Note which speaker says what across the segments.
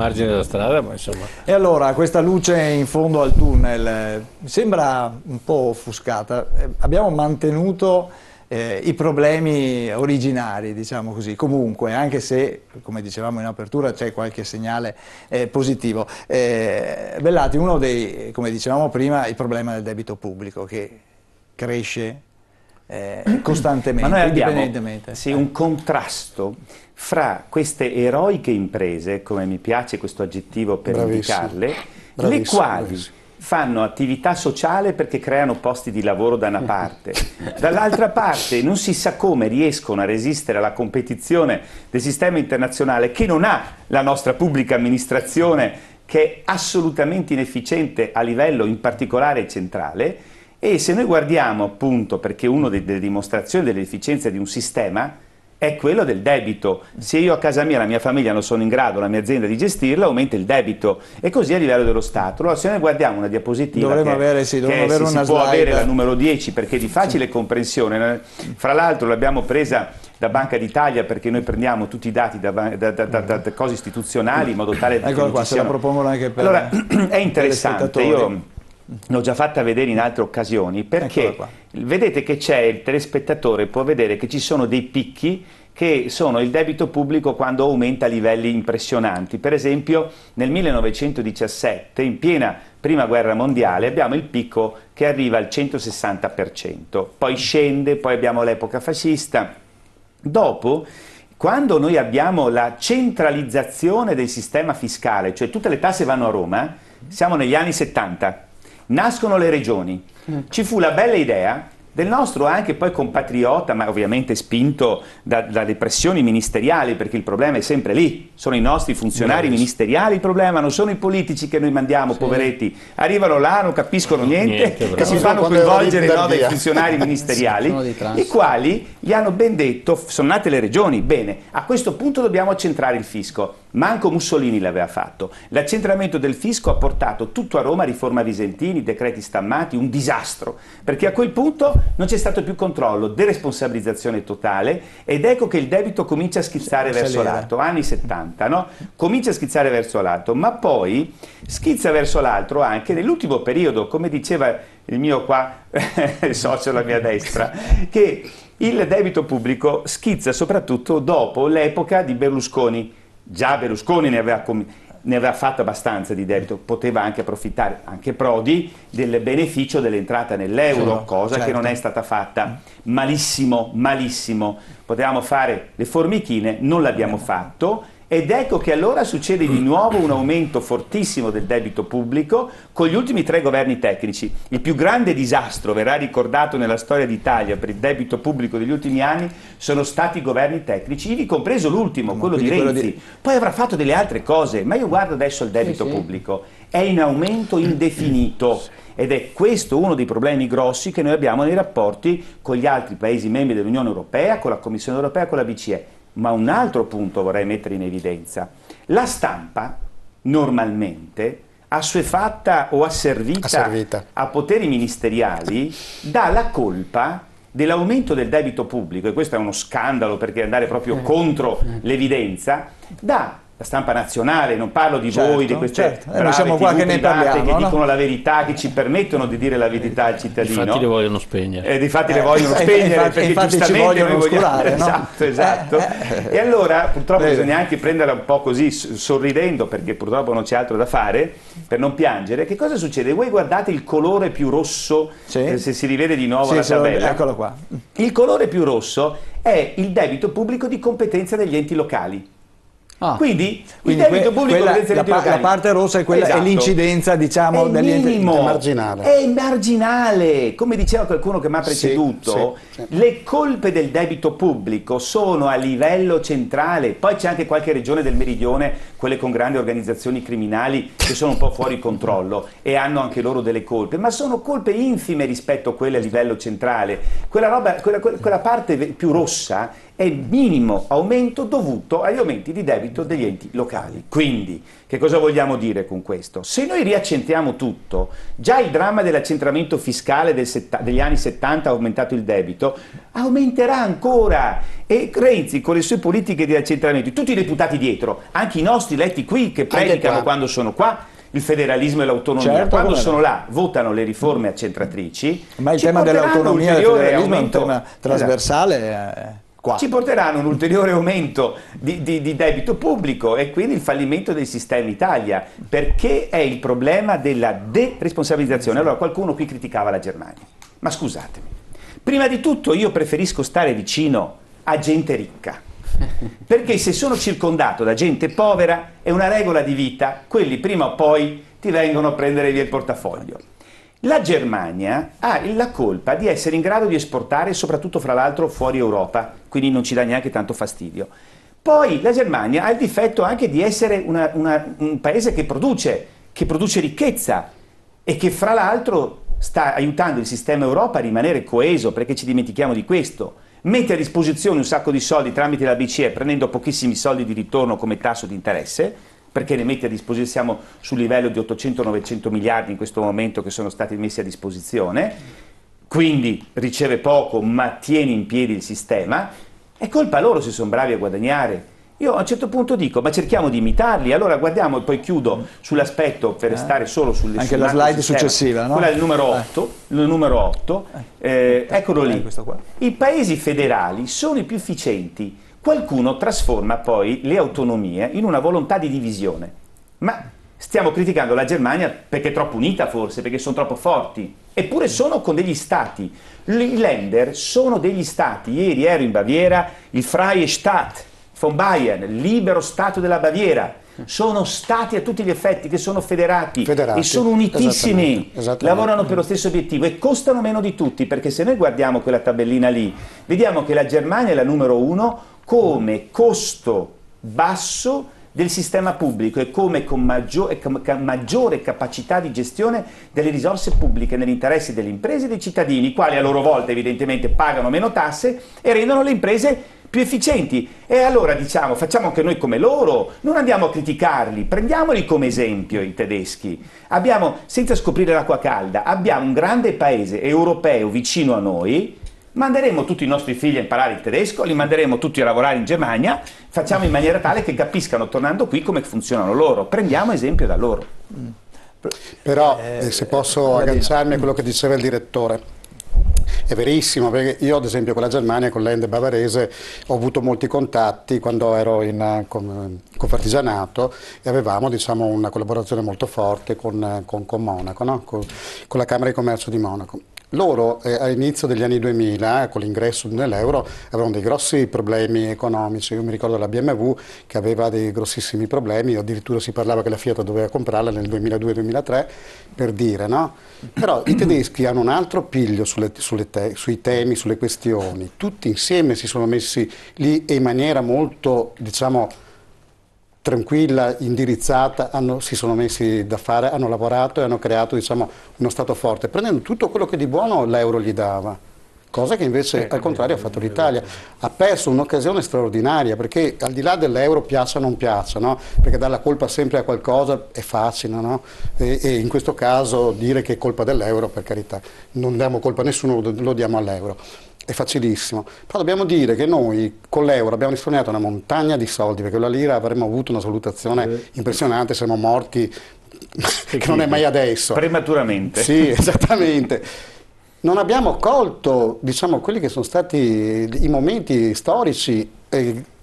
Speaker 1: margine della strada, ma insomma.
Speaker 2: E allora, questa luce in fondo al tunnel mi sembra un po' offuscata. Abbiamo mantenuto i problemi originari, diciamo così, comunque, anche se, come dicevamo in apertura, c'è qualche segnale positivo. Bellati, uno dei, come dicevamo prima, il problema del debito pubblico che cresce costantemente,
Speaker 3: ma noi abbiamo
Speaker 2: indipendentemente.
Speaker 3: Sì, un contrasto fra queste eroiche imprese, come mi piace questo aggettivo per indicarle, le quali fanno attività sociale perché creano posti di lavoro da una parte, dall'altra parte non si sa come riescono a resistere alla competizione del sistema internazionale che non ha la nostra pubblica amministrazione, che è assolutamente inefficiente a livello in particolare centrale. E se noi guardiamo, appunto, perché una delle dimostrazioni dell'efficienza di un sistema è quello del debito. Se io a casa mia, la mia famiglia non sono in grado, la mia azienda, di gestirla, aumenta il debito, e così a livello dello Stato. Allora, se noi guardiamo una diapositiva si può avere la numero 10 perché è di facile comprensione, fra l'altro l'abbiamo presa da Banca d'Italia perché noi prendiamo tutti i dati da cose istituzionali in modo tale che
Speaker 2: eccola qua, se la propongono anche per
Speaker 3: allora, è interessante, io l'ho già fatta vedere in altre occasioni, perché vedete che c'è, il telespettatore può vedere che ci sono dei picchi che sono il debito pubblico quando aumenta a livelli impressionanti. Per esempio nel 1917, in piena prima guerra mondiale, abbiamo il picco che arriva al 160%, poi scende, poi abbiamo l'epoca fascista. Dopo, quando noi abbiamo la centralizzazione del sistema fiscale, cioè tutte le tasse vanno a Roma, siamo negli anni 70. Nascono le regioni, ci fu la bella idea del nostro anche poi compatriota, ma ovviamente spinto dalle pressioni ministeriali, perché il problema è sempre lì, sono i nostri funzionari ministeriali il problema, non sono i politici che noi mandiamo, poveretti, arrivano là, non capiscono niente e si fanno coinvolgere dai funzionari ministeriali, i quali gli hanno ben detto, sono nate le regioni, bene, a questo punto dobbiamo accentrare il fisco. Manco Mussolini l'aveva fatto. L'accentramento del fisco ha portato tutto a Roma, riforma Visentini, decreti Stammati, un disastro, perché a quel punto non c'è stato più controllo, deresponsabilizzazione totale, ed ecco che il debito comincia a schizzare verso l'alto, anni 70, no? Comincia a schizzare verso l'alto, ma poi schizza verso l'altro anche nell'ultimo periodo, come diceva il mio qua socio alla mia destra, che il debito pubblico schizza soprattutto dopo l'epoca di Berlusconi. Già Berlusconi ne aveva fatto abbastanza di debito, poteva anche approfittare, anche Prodi, del beneficio dell'entrata nell'euro, cosa che non è stata fatta. Malissimo, malissimo. Potevamo fare le formichine, non l'abbiamo fatto, ed ecco che allora succede di nuovo un aumento fortissimo del debito pubblico con gli ultimi 3 governi tecnici. Il più grande disastro, verrà ricordato nella storia d'Italia per il debito pubblico degli ultimi anni, sono stati i governi tecnici, ivi compreso l'ultimo, quello di Renzi. Poi avrà fatto delle altre cose, ma io guardo adesso il debito pubblico, è in aumento indefinito. Ed è questo uno dei problemi grossi che noi abbiamo nei rapporti con gli altri Paesi membri dell'Unione Europea, con la Commissione Europea, con la BCE. Ma un altro punto vorrei mettere in evidenza. La stampa normalmente, assuefatta o asservita a poteri ministeriali, dà la colpa dell'aumento del debito pubblico, e questo è uno scandalo perché andare proprio contro l'evidenza, la stampa nazionale, non parlo di voi, di queste brave
Speaker 2: siamo qua che ne parliamo,
Speaker 3: che dicono la verità, che ci permettono di dire la verità al cittadino.
Speaker 1: Difatti le vogliono spegnere.
Speaker 3: Difatti le vogliono spegnere, perché
Speaker 2: infatti
Speaker 3: giustamente
Speaker 2: ci vogliono
Speaker 3: noi vogliamo...
Speaker 2: oscurare, no?
Speaker 3: Esatto. E allora purtroppo bisogna anche prenderla un po' così, sorridendo, perché purtroppo non c'è altro da fare, per non piangere. Che cosa succede? Voi guardate il colore più rosso, se si rivede di nuovo la tabella.
Speaker 2: Eccolo qua.
Speaker 3: Il colore più rosso è il debito pubblico di competenza degli enti locali. Quindi il debito pubblico
Speaker 2: la parte rossa è quella, è l'incidenza, diciamo, degli enti
Speaker 3: marginale. È marginale, come diceva qualcuno che mi ha preceduto, le colpe del debito pubblico sono a livello centrale, poi c'è anche qualche regione del meridione, quelle con grandi organizzazioni criminali che sono un po' fuori controllo e hanno anche loro delle colpe, ma sono colpe infime rispetto a quelle a livello centrale. Quella parte più rossa è il minimo aumento dovuto agli aumenti di debito degli enti locali. Quindi, che cosa vogliamo dire con questo? Se noi riaccentriamo tutto, già il dramma dell'accentramento fiscale degli anni 70 ha aumentato il debito, aumenterà ancora. E Renzi, con le sue politiche di accentramento, tutti i deputati dietro, anche i nostri eletti qui che predicano quando sono qua, il federalismo e l'autonomia,
Speaker 2: certo,
Speaker 3: quando sono là, votano le riforme accentratrici.
Speaker 2: Ma il tema dell'autonomia e del federalismo è un tema trasversale. Qua.
Speaker 3: Ci porteranno un ulteriore aumento di debito pubblico e quindi il fallimento del sistema Italia, perché è il problema della deresponsabilizzazione. Allora qualcuno qui criticava la Germania, ma scusatemi, prima di tutto io preferisco stare vicino a gente ricca, perché se sono circondato da gente povera è una regola di vita, quelli prima o poi ti vengono a prendere via il portafoglio. La Germania ha la colpa di essere in grado di esportare, soprattutto fra l'altro fuori Europa, quindi non ci dà neanche tanto fastidio. Poi la Germania ha il difetto anche di essere un paese che produce ricchezza e che fra l'altro sta aiutando il sistema Europa a rimanere coeso, perché ci dimentichiamo di questo. Mette a disposizione un sacco di soldi tramite la BCE, prendendo pochissimi soldi di ritorno come tasso di interesse, perché ne mette a disposizione, siamo sul livello di 800-900 miliardi in questo momento che sono stati messi a disposizione, quindi riceve poco ma tiene in piedi il sistema, è colpa loro se sono bravi a guadagnare. Io a un certo punto dico, ma cerchiamo di imitarli, allora guardiamo e poi chiudo sull'aspetto per restare solo sulle
Speaker 2: anche la slide successiva, no?
Speaker 3: Quella è il numero 8, eccolo lì. I paesi federali sono i più efficienti. Qualcuno trasforma poi le autonomie in una volontà di divisione. Ma stiamo criticando la Germania perché è troppo unita forse, perché sono troppo forti. Eppure sono con degli stati. I Länder sono degli stati. Ieri ero in Baviera, il Freie Staat von Bayern, il libero Stato della Baviera. Sono stati a tutti gli effetti che sono federati e sono unitissimi, lavorano per lo stesso obiettivo e costano meno di tutti, perché se noi guardiamo quella tabellina lì, vediamo che la Germania è la numero 1 come costo basso del sistema pubblico e come con maggiore capacità di gestione delle risorse pubbliche nell'interesse delle imprese e dei cittadini, i quali a loro volta evidentemente pagano meno tasse e rendono le imprese più efficienti. E allora diciamo, facciamo anche noi come loro, non andiamo a criticarli, prendiamoli come esempio i tedeschi. Abbiamo, senza scoprire l'acqua calda, abbiamo un grande paese europeo vicino a noi, manderemo tutti i nostri figli a imparare il tedesco, li manderemo tutti a lavorare in Germania, facciamo in maniera tale che capiscano tornando qui come funzionano loro, prendiamo esempio da loro.
Speaker 4: Però se posso agganciarmi a quello che diceva il direttore, è verissimo, perché io ad esempio con la Germania, con l'Ende bavarese, ho avuto molti contatti quando ero con Fartigianato e avevamo diciamo, una collaborazione molto forte con Monaco, no? con la Camera di Commercio di Monaco. Loro all'inizio degli anni 2000, con l'ingresso nell'euro, avevano dei grossi problemi economici. Io mi ricordo la BMW che aveva dei grossissimi problemi, addirittura si parlava che la Fiat doveva comprarla nel 2002-2003, per dire, no? Però i tedeschi hanno un altro piglio sui temi, sulle questioni. Tutti insieme si sono messi lì e in maniera molto, diciamo, tranquilla, indirizzata, si sono messi da fare, hanno lavorato e hanno creato diciamo, uno Stato forte, prendendo tutto quello che di buono l'euro gli dava, cosa che invece al contrario ha fatto l'Italia. Ha perso un'occasione straordinaria, perché al di là dell'euro piaccia o non piaccia, no? Perché dare la colpa sempre a qualcosa è facile, no? E in questo caso dire che è colpa dell'euro, per carità, non diamo colpa a nessuno, lo diamo all'euro. È facilissimo, però dobbiamo dire che noi con l'euro abbiamo risparmiato una montagna di soldi, perché con la lira avremmo avuto una salutazione impressionante, siamo morti, che non è mai adesso.
Speaker 3: Prematuramente.
Speaker 4: Sì, esattamente. Non abbiamo colto, diciamo, quelli che sono stati i momenti storici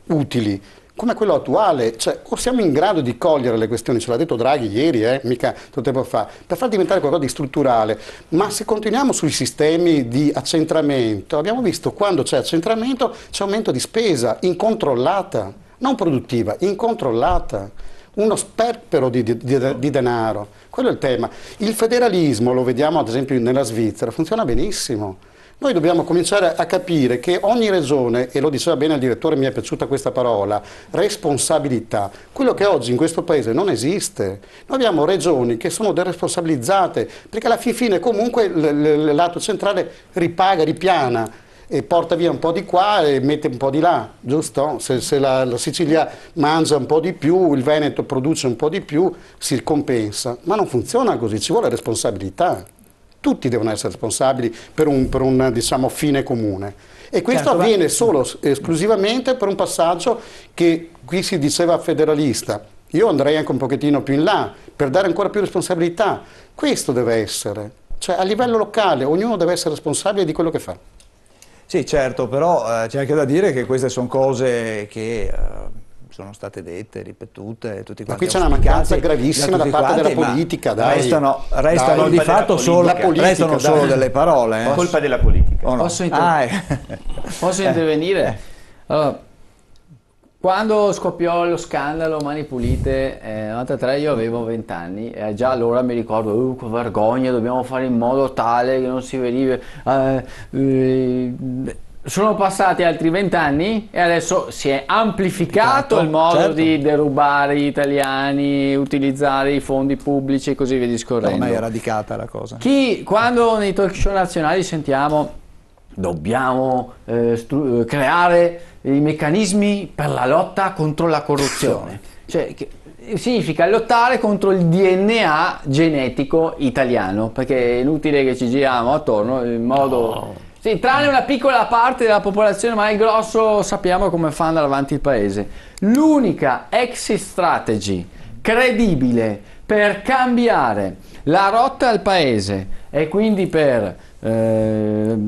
Speaker 4: utili, come quello attuale, cioè o siamo in grado di cogliere le questioni, ce l'ha detto Draghi ieri, mica tanto tempo fa, per far diventare qualcosa di strutturale, ma se continuiamo sui sistemi di accentramento, abbiamo visto quando c'è accentramento c'è aumento di spesa incontrollata, non produttiva, incontrollata, uno sperpero di denaro, quello è il tema. Il federalismo, lo vediamo ad esempio nella Svizzera, funziona benissimo. Noi dobbiamo cominciare a capire che ogni regione, e lo diceva bene il direttore, mi è piaciuta questa parola, responsabilità, quello che oggi in questo paese non esiste. Noi abbiamo regioni che sono deresponsabilizzate, perché alla fine comunque il lato centrale ripaga, ripiana. e porta via un po' di qua e mette un po' di là, giusto? Se la Sicilia mangia un po' di più, il Veneto produce un po' di più, si compensa. Ma non funziona così, ci vuole responsabilità. Tutti devono essere responsabili per un diciamo, fine comune. E questo avviene solo esclusivamente per un passaggio che qui si diceva federalista. Io andrei anche un pochettino più in là, per dare ancora più responsabilità. Questo deve essere. Cioè a livello locale ognuno deve essere responsabile di quello che fa.
Speaker 2: Sì, certo, però c'è anche da dire che queste sono cose che sono state dette, ripetute, tutti quanti.
Speaker 4: Ma qui c'è una mancanza gravissima da parte della politica, dai.
Speaker 2: Restano di fatto solo delle parole.
Speaker 3: È colpa della politica.
Speaker 2: No?
Speaker 5: Posso intervenire? Allora, quando scoppiò lo scandalo Mani Pulite nel 93 io avevo 20 anni e già allora mi ricordo che vergogna, dobbiamo fare in modo tale che non si veniva... sono passati altri 20 anni e adesso si è amplificato il modo di derubare gli italiani, utilizzare i fondi pubblici e così via discorrendo.
Speaker 2: Ormai è radicata la cosa.
Speaker 5: Quando nei talk show nazionali sentiamo dobbiamo creare i meccanismi per la lotta contro la corruzione, cioè significa lottare contro il DNA genetico italiano, perché è inutile che ci giriamo attorno in modo... Sì, tranne una piccola parte della popolazione, ma il grosso sappiamo come fa andare avanti il paese. L'unica exit strategy credibile per cambiare la rotta al paese e quindi per le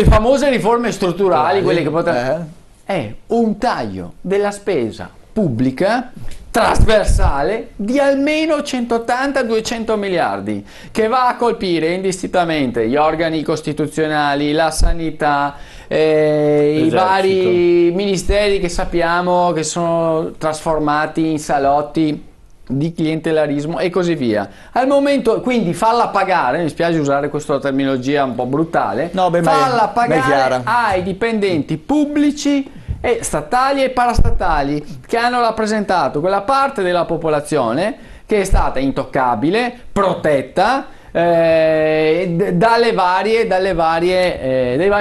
Speaker 5: famose riforme strutturali, quelle che potrebbero... è un taglio della spesa pubblica trasversale di almeno 180-200 miliardi che va a colpire indistintamente gli organi costituzionali, la sanità, i vari ministeri che sappiamo che sono trasformati in salotti di clientellarismo e così via. Al momento, quindi farla pagare, mi spiace usare questa terminologia un po' brutale, farla pagare ai dipendenti pubblici e statali e parastatali che hanno rappresentato quella parte della popolazione che è stata intoccabile, protetta dai vari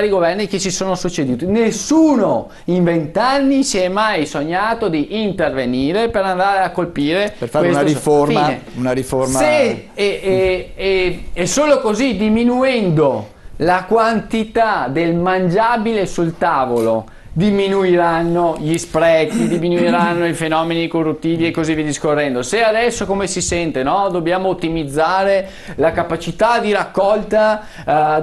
Speaker 5: governi che ci sono succeduti. Nessuno in 20 anni si è mai sognato di intervenire per andare a colpire,
Speaker 2: per fare una riforma.
Speaker 5: E solo così, diminuendo la quantità del mangiabile sul tavolo, diminuiranno gli sprechi, diminuiranno i fenomeni corruttivi e così via discorrendo. Se adesso, come si sente, no, dobbiamo ottimizzare la capacità di raccolta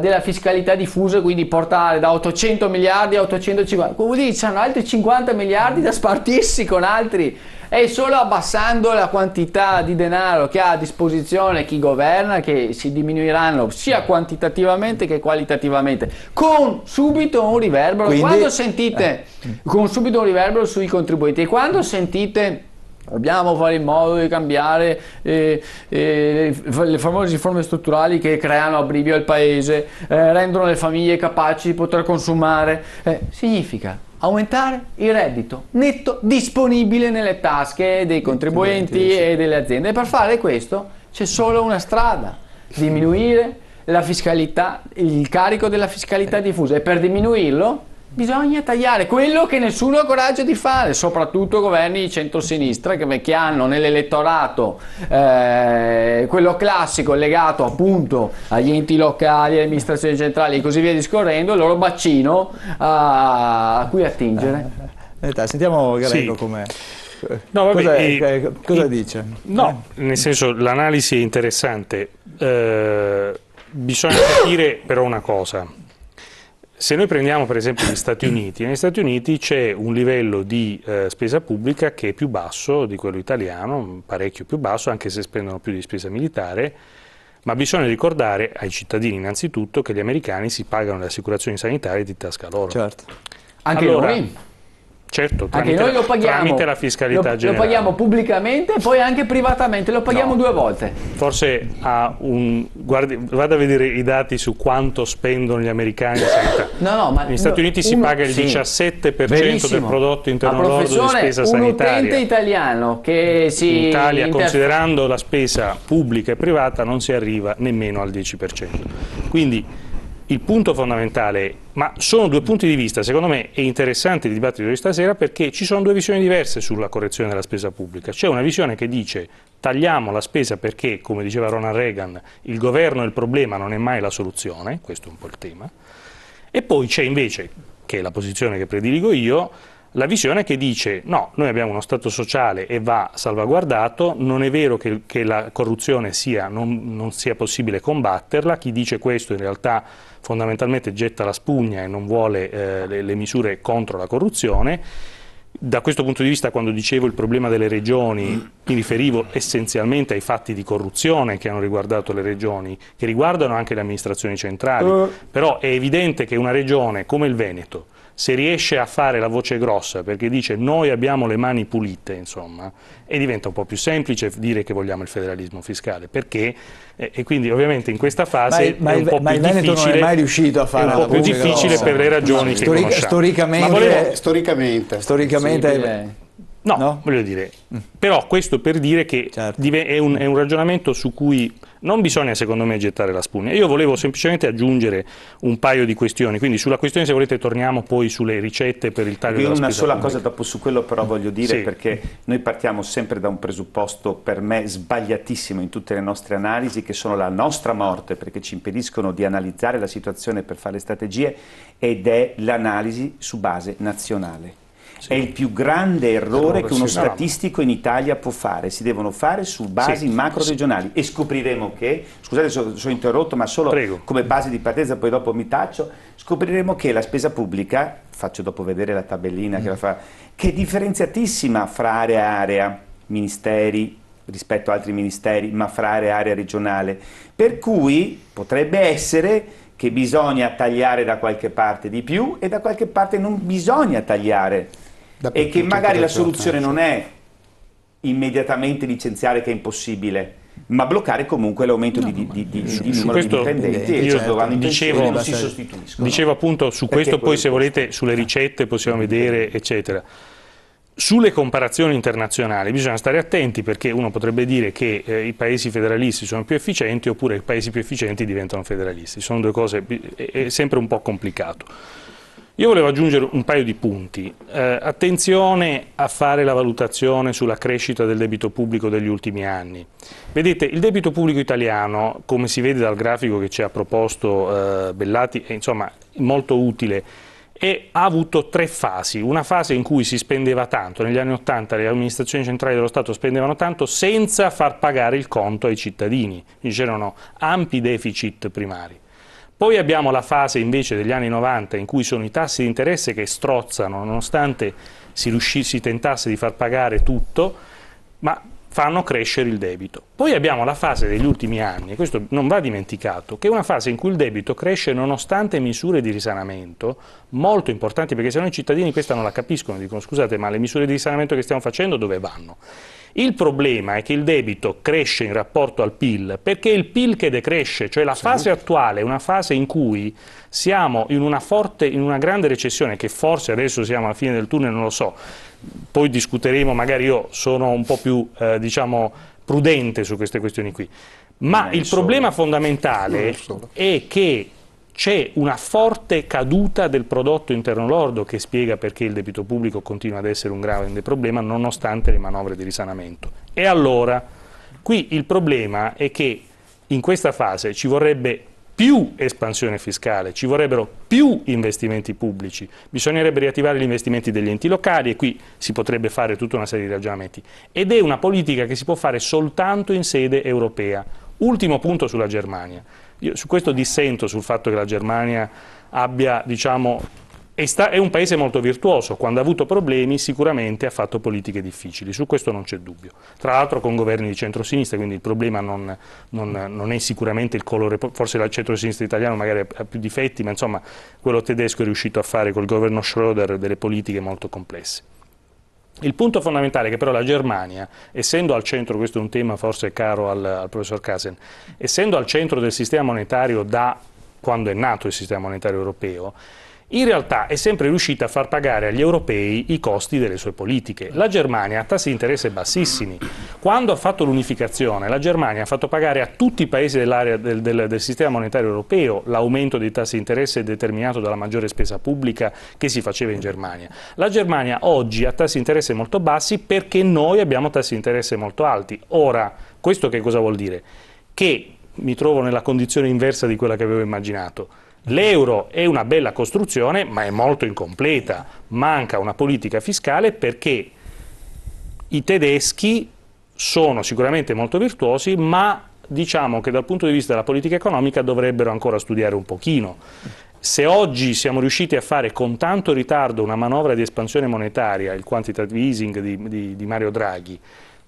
Speaker 5: della fiscalità diffusa, quindi portare da 800 miliardi a 850, vuol dire che ci sono altri 50 miliardi da spartirsi con altri. È solo abbassando la quantità di denaro che ha a disposizione chi governa che si diminuiranno sia quantitativamente che qualitativamente, con subito un riverbero. Quindi, quando sentite con subito un riverbero sui contribuenti, e quando sentite dobbiamo fare in modo di cambiare le famose riforme strutturali che creano abbrivio al paese, rendono le famiglie capaci di poter consumare, significa aumentare il reddito netto disponibile nelle tasche dei contribuenti e delle aziende. E per fare questo c'è solo una strada: diminuire la fiscalità, il carico della fiscalità diffusa, e per diminuirlo bisogna tagliare quello che nessuno ha coraggio di fare, soprattutto governi di centrosinistra che hanno nell'elettorato quello classico legato appunto agli enti locali, alle amministrazioni centrali e così via discorrendo, il loro bacino a cui attingere.
Speaker 2: Sentiamo Greco com'è.
Speaker 6: No,
Speaker 2: cosa dice?
Speaker 6: No, nel senso, l'analisi è interessante, bisogna capire però una cosa. Se noi prendiamo per esempio gli Stati Uniti, negli Stati Uniti c'è un livello di spesa pubblica che è più basso di quello italiano, parecchio più basso, anche se spendono più di spesa militare, ma bisogna ricordare ai cittadini innanzitutto che gli americani si pagano le assicurazioni sanitarie di tasca loro.
Speaker 2: Certo.
Speaker 5: Anche noi?
Speaker 6: Certo,
Speaker 5: anche noi lo paghiamo,
Speaker 6: tramite la fiscalità generale.
Speaker 5: Lo paghiamo pubblicamente e poi anche privatamente, lo paghiamo due volte.
Speaker 6: Forse vada a vedere i dati su quanto spendono gli americani in sanità.
Speaker 5: Ma
Speaker 6: negli Stati Uniti si paga il 17% del prodotto interno lordo di spesa sanitaria.
Speaker 5: Un utente italiano che
Speaker 6: in Italia, considerando la spesa pubblica e privata, non si arriva nemmeno al 10%. Quindi il punto fondamentale Ma sono due punti di vista, secondo me è interessante il dibattito di stasera perché ci sono due visioni diverse sulla correzione della spesa pubblica. C'è una visione che dice tagliamo la spesa perché, come diceva Ronald Reagan, il governo è il problema, non è mai la soluzione, questo è un po' il tema. E poi c'è invece, che è la posizione che prediligo io, la visione che dice no, noi abbiamo uno Stato sociale e va salvaguardato, non è vero che la corruzione non sia possibile combatterla, chi dice questo in realtà fondamentalmente getta la spugna e non vuole le misure contro la corruzione. Da questo punto di vista, quando dicevo il problema delle regioni, mi riferivo essenzialmente ai fatti di corruzione che hanno riguardato le regioni, che riguardano anche le amministrazioni centrali, però è evidente che una regione come il Veneto, se riesce a fare la voce grossa perché dice noi abbiamo le mani pulite, insomma, e diventa un po' più semplice dire che vogliamo il federalismo fiscale, perché e quindi ovviamente in questa fase è un po' più difficile,
Speaker 2: non è mai riuscito a fare
Speaker 6: è un po' più difficile grossa, per le ragioni che conosciamo.
Speaker 2: Storicamente
Speaker 6: no, voglio dire, però questo per dire che certo, è un ragionamento su cui non bisogna secondo me gettare la spugna. Io volevo semplicemente aggiungere un paio di questioni, quindi sulla questione se volete torniamo poi sulle ricette per il taglio della spesa pubblica.
Speaker 3: Una sola cosa dopo su quello però voglio dire, perché noi partiamo sempre da un presupposto per me sbagliatissimo in tutte le nostre analisi, che sono la nostra morte, perché ci impediscono di analizzare la situazione per fare le strategie, ed è l'analisi su base nazionale. È il più grande errore che uno statistico in Italia può fare, si devono fare su basi macro-regionali e scopriremo che, scusate se ho interrotto ma solo come base di partenza, poi dopo mi taccio, scopriremo che la spesa pubblica, faccio dopo vedere la tabellina che la fa, che è differenziatissima fra area e area, ministeri rispetto a altri ministeri, ma fra area e area regionale, per cui potrebbe essere che bisogna tagliare da qualche parte di più e da qualche parte non bisogna tagliare. E che magari la soluzione non è immediatamente licenziare, che è impossibile, ma bloccare comunque l'aumento di numero di dipendenti e cioè vanno in pensione, non si sostituiscono.
Speaker 6: Dicevo appunto su questo, poi se volete sulle ricette possiamo vedere eccetera. Sulle comparazioni internazionali bisogna stare attenti, perché uno potrebbe dire che i paesi federalisti sono più efficienti oppure i paesi più efficienti diventano federalisti, sono due cose, è sempre un po' complicato. Io volevo aggiungere un paio di punti. Attenzione a fare la valutazione sulla crescita del debito pubblico degli ultimi anni. Vedete, il debito pubblico italiano, come si vede dal grafico che ci ha proposto Bellati, è insomma molto utile, e ha avuto tre fasi. Una fase in cui si spendeva tanto, negli anni '80 le amministrazioni centrali dello Stato spendevano tanto senza far pagare il conto ai cittadini, quindi c'erano ampi deficit primari. Poi abbiamo la fase invece degli anni '90 in cui sono i tassi di interesse che strozzano nonostante si tentasse di far pagare tutto, ma fanno crescere il debito. Poi abbiamo la fase degli ultimi anni, e questo non va dimenticato, che è una fase in cui il debito cresce nonostante misure di risanamento molto importanti, perché se no i cittadini questa non la capiscono, dicono scusate ma le misure di risanamento che stiamo facendo dove vanno? Il problema è che il debito cresce in rapporto al PIL, perché è il PIL che decresce, cioè la fase attuale è una fase in cui siamo in una grande recessione, che forse adesso siamo alla fine del tunnel, non lo so, poi discuteremo, magari io sono un po' più diciamo prudente su queste questioni qui, ma il problema fondamentale è che c'è una forte caduta del prodotto interno lordo che spiega perché il debito pubblico continua ad essere un grande problema nonostante le manovre di risanamento. E allora, qui il problema è che in questa fase ci vorrebbe più espansione fiscale, ci vorrebbero più investimenti pubblici, bisognerebbe riattivare gli investimenti degli enti locali e qui si potrebbe fare tutta una serie di ragionamenti. Ed è una politica che si può fare soltanto in sede europea. Ultimo punto sulla Germania. Io su questo dissento sul fatto che la Germania abbia, diciamo, è un paese molto virtuoso, quando ha avuto problemi sicuramente ha fatto politiche difficili, su questo non c'è dubbio. Tra l'altro con governi di centrosinistra, quindi il problema non è sicuramente il colore, forse il centrosinistra italiano magari ha più difetti, ma insomma quello tedesco è riuscito a fare col governo Schröder delle politiche molto complesse. Il punto fondamentale è che però la Germania, essendo al centro, questo è un tema forse caro al professor Casen, essendo al centro del sistema monetario da quando è nato il sistema monetario europeo, in realtà è sempre riuscita a far pagare agli europei i costi delle sue politiche. La Germania ha tassi di interesse bassissimi. Quando ha fatto l'unificazione, la Germania ha fatto pagare a tutti i paesi dell'area del sistema monetario europeo l'aumento dei tassi di interesse determinato dalla maggiore spesa pubblica che si faceva in Germania. La Germania oggi ha tassi di interesse molto bassi perché noi abbiamo tassi di interesse molto alti. Ora, questo che cosa vuol dire? Che mi trovo nella condizione inversa di quella che avevo immaginato. L'euro è una bella costruzione, ma è molto incompleta. Manca una politica fiscale perché i tedeschi sono sicuramente molto virtuosi, ma diciamo che dal punto di vista della politica economica dovrebbero ancora studiare un pochino. Se oggi siamo riusciti a fare con tanto ritardo una manovra di espansione monetaria, il quantitative easing di Mario Draghi,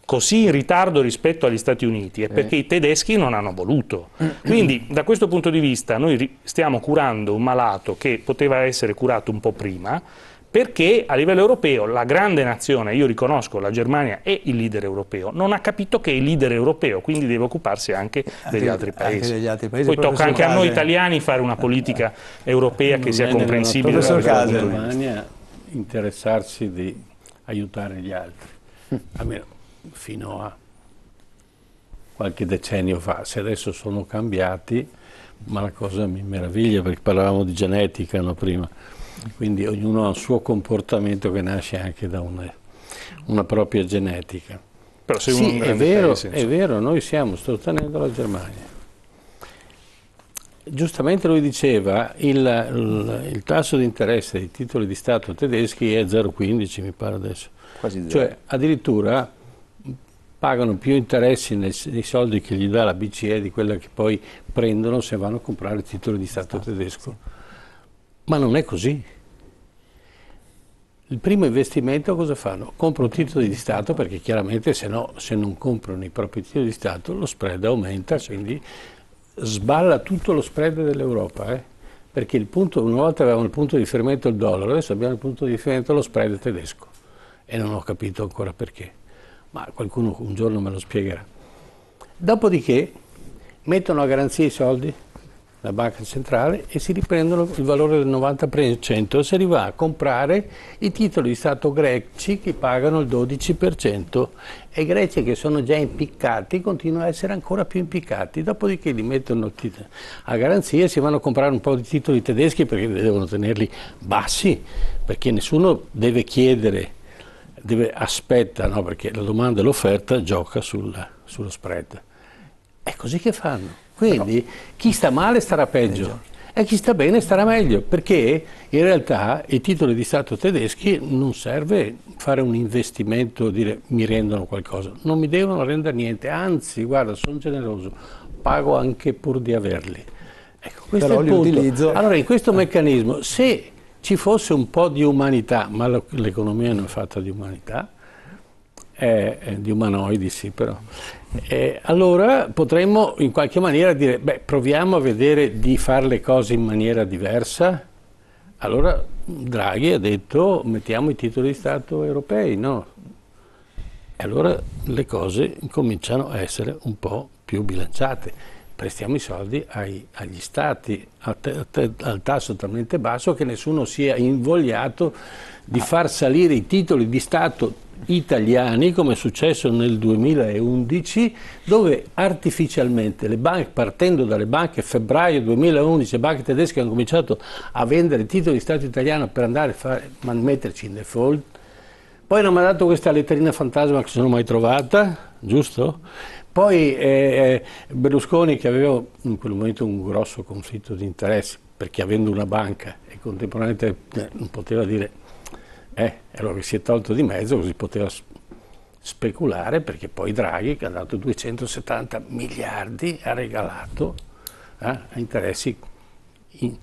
Speaker 6: così in ritardo rispetto agli Stati Uniti, è perché i tedeschi non hanno voluto. Quindi da questo punto di vista noi stiamo curando un malato che poteva essere curato un po' prima, perché a livello europeo la grande nazione, io riconosco la Germania è il leader europeo, non ha capito che è il leader europeo, quindi deve occuparsi anche degli altri paesi. Poi tocca anche a noi italiani fare una politica europea che sia comprensibile.
Speaker 1: Per la Germania interessarsi di aiutare gli altri, almeno fino a qualche decennio fa. Se adesso sono cambiati, ma la cosa mi meraviglia perché parlavamo di genetica, no, prima, quindi ognuno ha un suo comportamento che nasce anche da una propria genetica.
Speaker 6: Però se
Speaker 1: sì, è vero, noi stiamo sostenendo la Germania. Giustamente lui diceva il tasso di interesse dei titoli di Stato tedeschi è 0,15 mi pare adesso, quasi zero. Cioè addirittura pagano più interessi nei soldi che gli dà la BCE di quella che poi prendono se vanno a comprare titoli di Stato tedesco. Ma non è così. Il primo investimento cosa fanno? Comprano titoli di Stato perché chiaramente se non comprano i propri titoli di Stato lo spread aumenta, quindi sballa tutto lo spread dell'Europa. Perché una volta avevamo il punto di riferimento il dollaro, adesso abbiamo il punto di riferimento lo spread tedesco e non ho capito ancora perché. Ma qualcuno un giorno me lo spiegherà. Dopodiché mettono a garanzia i soldi, la banca centrale, e si riprendono il valore del 90% e si arriva a comprare i titoli di Stato greci che pagano il 12% e i greci che sono già impiccati continuano a essere ancora più impiccati. Dopodiché li mettono a garanzia e si vanno a comprare un po' di titoli tedeschi perché devono tenerli bassi, perché nessuno deve chiedere, aspetta, no? Perché la domanda e l'offerta gioca sullo spread. È così che fanno. Quindi chi sta male starà peggio e chi sta bene starà meglio, perché in realtà i titoli di Stato tedeschi non serve fare un investimento, dire mi rendono qualcosa, non mi devono rendere niente, anzi guarda sono generoso, pago anche pur di averli. Ecco, questo è il punto. Allora in questo meccanismo se ci fosse un po' di umanità, ma l'economia non è fatta di umanità, di umanoidi sì però, allora potremmo in qualche maniera dire, beh proviamo a vedere di fare le cose in maniera diversa. Allora Draghi ha detto mettiamo i titoli di Stato europei, no? E allora le cose cominciano a essere un po' più bilanciate. Prestiamo i soldi agli Stati al tasso talmente basso che nessuno sia invogliato di far salire i titoli di Stato italiani, come è successo nel 2011, dove artificialmente le banche, partendo dalle banche, febbraio 2011, le banche tedesche hanno cominciato a vendere titoli di Stato italiano per andare a metterci in default. Poi non mi ha dato questa letterina fantasma che non ho mai trovata, giusto? Poi Berlusconi, che aveva in quel momento un grosso conflitto di interessi, perché avendo una banca e contemporaneamente non poteva dire allora si è tolto di mezzo, così poteva speculare, perché poi Draghi, che ha dato 270 miliardi, ha regalato a interessi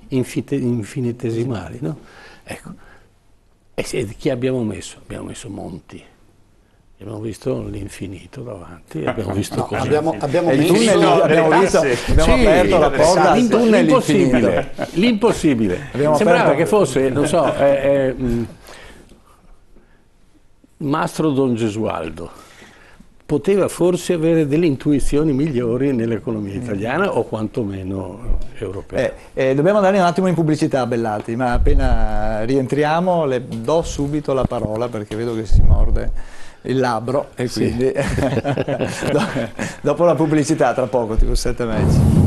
Speaker 1: infinitesimali. No? Ecco. E chi abbiamo messo? Abbiamo messo Monti. Abbiamo visto l'infinito davanti, abbiamo visto così.
Speaker 4: Abbiamo
Speaker 2: aperto la porta
Speaker 1: l'impossibile.
Speaker 2: Sembrava
Speaker 1: che fosse, non so, Mastro Don Gesualdo. poteva forse avere delle intuizioni migliori nell'economia italiana o quantomeno europea.
Speaker 2: Dobbiamo andare un attimo in pubblicità, Bellati, ma appena rientriamo le do subito la parola perché vedo che si morde il labbro e quindi dopo la pubblicità tra poco, tipo 7 mesi.